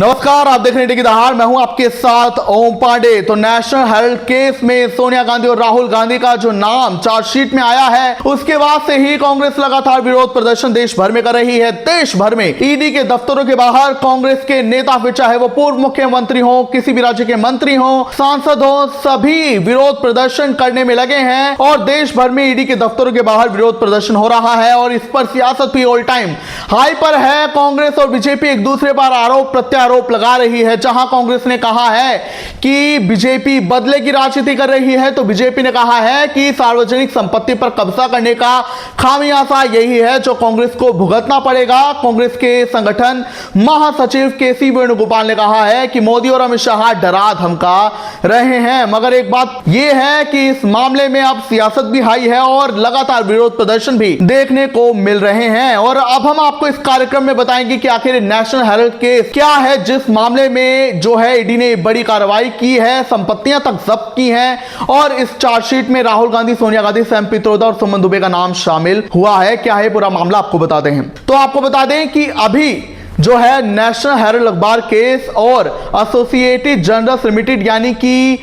नमस्कार, आप देख रहे हैं दहाड़। मैं हूं आपके साथ ओम पांडे। तो नेशनल हेराल्ड केस में सोनिया गांधी और राहुल गांधी का जो नाम चार्जशीट में आया है, उसके बाद से ही कांग्रेस लगातार विरोध प्रदर्शन देश भर में कर रही है। देश भर में ईडी के दफ्तरों के बाहर कांग्रेस के नेता, फिर चाहे वो पूर्व मुख्यमंत्री हो, किसी भी राज्य के मंत्री हो, सांसद हो, सभी विरोध प्रदर्शन करने में लगे हैं और देश भर में ईडी के दफ्तरों के बाहर विरोध प्रदर्शन हो रहा है। और इस पर सियासत भी ऑल टाइम हाई पर है। कांग्रेस और बीजेपी एक दूसरे पर आरोप प्रत्यारोप लगा रही है। जहां कांग्रेस ने कहा है कि बीजेपी बदले की राजनीति कर रही है, तो बीजेपी ने कहा है कि सार्वजनिक संपत्ति पर कब्जा करने का खामियाजा यही है जो कांग्रेस को भुगतना पड़ेगा। कांग्रेस के संगठन महासचिव केसी वेणुगोपाल ने कहा है कि मोदी और अमित शाह डरा धमका रहे हैं। मगर एक बात यह है कि इस मामले में अब सियासत भी हाई है और लगातार विरोध प्रदर्शन भी देखने को मिल रहे हैं। और अब हम आपको इस कार्यक्रम में बताएंगे कि आखिर नेशनल हेराल्ड केस क्या है, जिस मामले में जो है ईडी ने बड़ी कार्रवाई की है, संपत्तियां तक जब्त की हैं और इस चार्जशीट में राहुल गांधी, सोनिया गांधी, सैम पित्रोदा और सुमन दुबे का नाम शामिल हुआ है। क्या है पूरा मामला, आपको बताते हैं। तो आपको बता दें कि अभी जो है नेशनल हेराल्ड अखबार केस और एसोसिएटेड जर्नल्स लिमिटेड यानी कि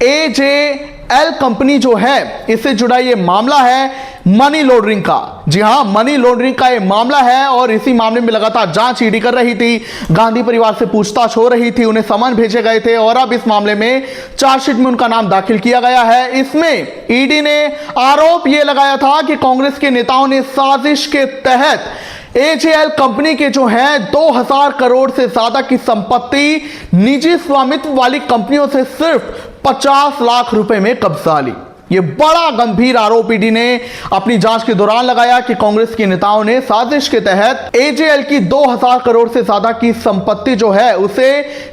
एजेएल कंपनी जो है, इससे जुड़ा ये मामला है मनी लॉन्ड्रिंग का। जी हां, मनी लॉन्ड्रिंग का ये मामला है और इसी मामले में लगातार जांच ईडी कर रही थी। गांधी परिवार से पूछताछ हो रही थी, उन्हें समन भेजे गए थे और अब इस मामले में चार्जशीट में उनका नाम दाखिल किया गया है। इसमें ईडी ने आरोप यह लगाया था कि कांग्रेस के नेताओं ने साजिश के तहत एजेएल कंपनी के जो है 2000 करोड़ से ज्यादा की संपत्ति निजी स्वामित्व वाली कंपनियों से सिर्फ 50 लाख रुपए में कब्जा ली। यह बड़ा गंभीर आरोप ईडी ने अपनी जांच के दौरान लगाया कि कांग्रेस के नेताओं ने साजिश के तहत एजेएल की 2000 करोड़ से ज्यादा की संपत्ति जो है उसे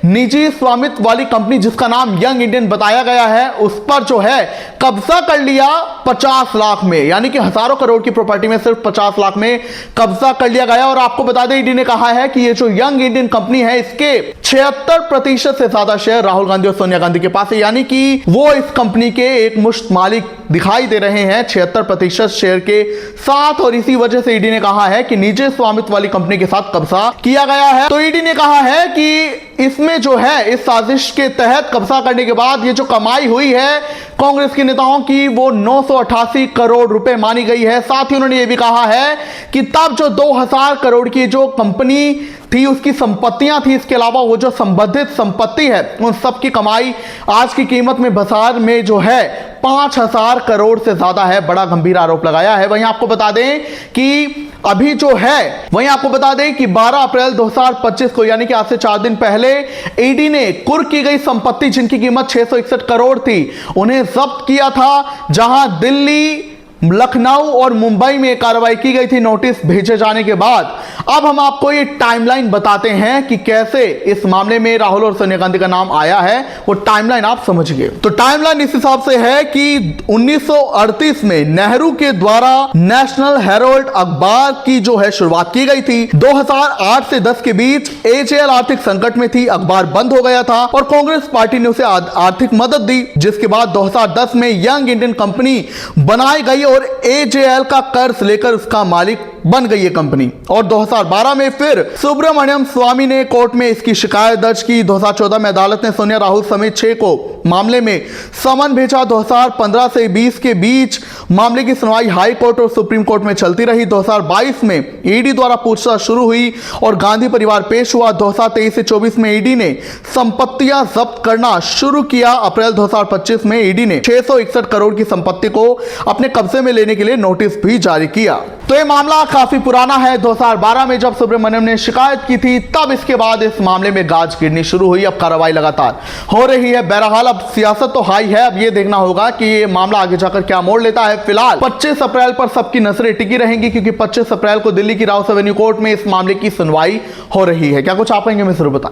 निजी स्वामित्व वाली कंपनी जिसका नाम यंग इंडियन बताया गया है, उस पर जो है कब्जा कर लिया 50 लाख में। यानी कि हजारों करोड़ की प्रॉपर्टी में सिर्फ 50 लाख में कब्जा कर लिया गया। और आपको बता दें, ईडी ने कहा है कि यह जो यंग इंडियन कंपनी है, इसके 76% से ज्यादा शेयर राहुल गांधी और सोनिया गांधी के पास है। यानी कि वो इस कंपनी के एक मुश्त मालिक दिखाई दे रहे हैं 76% शेयर के साथ। और इसी वजह से ईडी ने कहा है कि निजी स्वामित्व वाली कंपनी के साथ कब्जा किया गया है। तो ईडी ने कहा है कि इसमें जो है इस साजिश के तहत कब्जा करने के बाद ये जो कमाई हुई है कांग्रेस के नेताओं की, वो 988 करोड़ रुपए मानी गई है। साथ ही उन्होंने ये भी कहा है कि तब जो 2000 करोड़ की जो कंपनी थी उसकी संपत्तियां थी, इसके अलावा वो जो संबंधित संपत्ति है उन सब की कमाई आज की कीमत में बाजार में जो है 5000 करोड़ से ज्यादा है। बड़ा गंभीर आरोप लगाया है। वहीं आपको बता दें कि अभी जो है वहीं आपको बता दें कि 12 अप्रैल 2025 को यानी कि आज से 4 दिन पहले ईडी ने कुर्क की गई संपत्ति जिनकी कीमत 661 करोड़ थी उन्हें जब्त किया था। जहां दिल्ली, लखनऊ और मुंबई में कार्रवाई की गई थी नोटिस भेजे जाने के बाद। अब हम आपको ये टाइमलाइन बताते हैं कि कैसे इस मामले में राहुल और सोनिया गांधी का नाम आया है। वो टाइमलाइन आप समझिए। तो टाइमलाइन इस हिसाब से है कि 1938 में नेहरू के द्वारा नेशनल हेराल्ड अखबार की जो है शुरुआत की गई थी। 2008 से 10 के बीच एजेएल आर्थिक संकट में थी, अखबार बंद हो गया था और कांग्रेस पार्टी ने उसे आर्थिक मदद दी, जिसके बाद 2010 में यंग इंडियन कंपनी बनाई गई और एजेएल का कर्ज लेकर उसका मालिक बन गई है कंपनी। और 2012 में फिर सुब्रमण्यम स्वामी ने कोर्ट में इसकी शिकायत दर्ज की। 2014 में अदालत ने सोनिया, राहुल समेत 6 को मामले में समन भेजा। 2015 से 20 के बीच मामले की सुनवाई हाई कोर्ट और सुप्रीम कोर्ट में चलती रही। 2022 में ईडी द्वारा पूछताछ शुरू हुई और गांधी परिवार पेश हुआ। 2023 से 24 में ईडी ने संपत्तियां जब्त करना शुरू किया। अप्रैल 2025 में ईडी ने 661 करोड़ की संपत्ति को अपने कब्जे में लेने के लिए नोटिस भी जारी किया। तो यह मामला काफी पुराना है। 2012 में जब सुब्रमण्यम ने शिकायत की थी, तब इसके बाद इस मामले में गाज गिरनी शुरू हुई। अब कार्रवाई लगातार हो रही है। बहरहाल अब सियासत तो हाई है। अब यह देखना होगा कि ये मामला आगे जाकर क्या मोड़ लेता है। फिलहाल 25 अप्रैल पर सबकी नजरें टिकी रहेंगी, क्योंकि 25 अप्रैल को दिल्ली की राउस एवेन्यू कोर्ट में इस मामले की सुनवाई हो रही है। क्या कुछ आप कहेंगे, मैं जरूर बताएं।